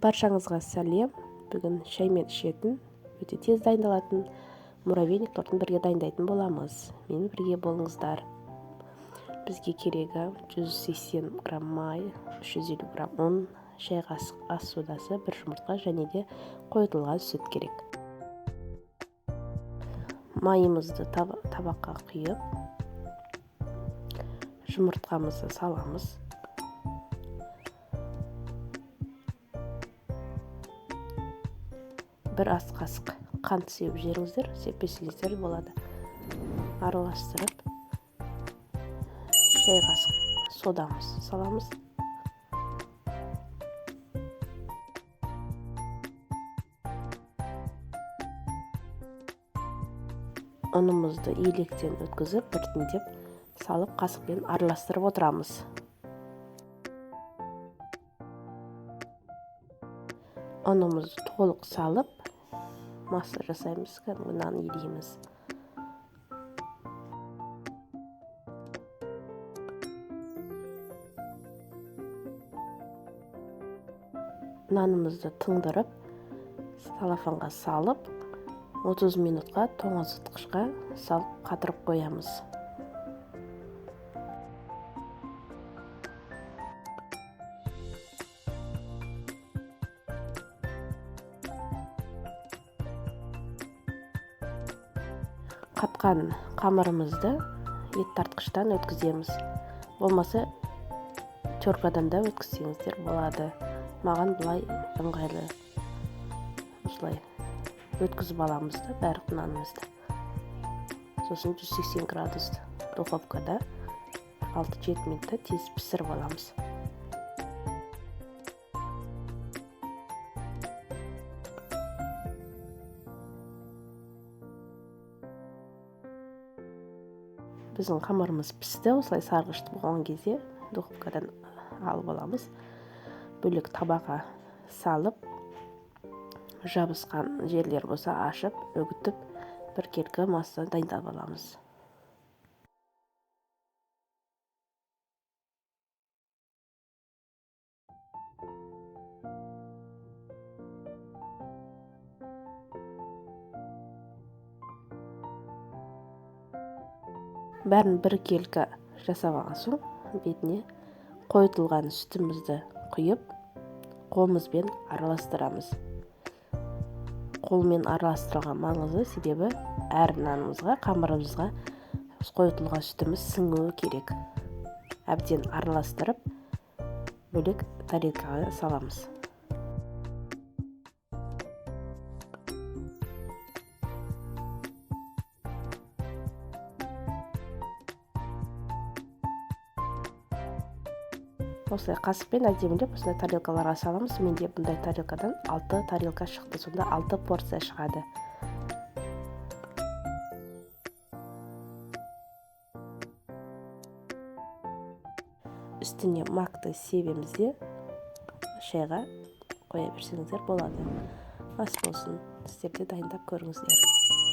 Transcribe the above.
Баршаңызға сәлем. Бүгін шаймен ішетін, өте тез дайындалатын муравейник тортын бірге дайындайтын боламыз. Мен бірге болыңыздар. Бізге керегі 180 грамм май, 350 грамм ұн, шай қасық ас содасы, бір жұмыртқа және де қойытылған сүт керек. Майымызды табаққа құйып, жұмыртқамызды саламыз. Бір ас қасық қант сеуіп жіберіңіздер, сеппесеңіздер болады. Араластырып, шай қасық содамыз саламыз. Ұнымызды електен өткізіп, біртіндеп салып, қасықпен араластырып отырамыз. Ұнымызды толық салып, масса жасаймыз, кәдімгі нан илейміз. Нанымызды тыңдырып, салафанға салып, 30 минутқа тоңазытқышқа салып қатырып қоямыз. Қатқан қамырымызды ет тартқыштан өткіземіз. Болмаса теркадан да өткізсеңіздер болады. Маған бұлай ыңғайлы. Осылай өткізіп аламыз да барлық нанымызды. Сосын 180 градус духовкада 6-7 минутта тез пісіріп аламыз. Біздің қамырымыз пісті. Осылай сарғышты болған кезде духовкадан алып аламыз. Бөлек табаға салып, жабысқан жерлер болса ашып, үгітіп, бір келкі масса дайындап аламыз. Бәрін бір келкі жасап алған соң, бетіне қойытылған сүтімізді құйып, қолымызбен араластырамыз. Қолмен араластырған маңызы себебі әр нанымызға, қамырымызға қойытылған сүтіміз сіңуі керек. Әбден араластырып, бөлек тарелкаға саламыз. Осылай қасықпен әдемілеп осындай тарелкаларға саламыз. Менде бұндай тарелкадан 6 тарелка шықты. Сонда 6 порция шығады. Үстіне макты себеміз де шайға қоя берсеңіздер болады. Ас болсын. Сіздер де дайындап көріңіздер.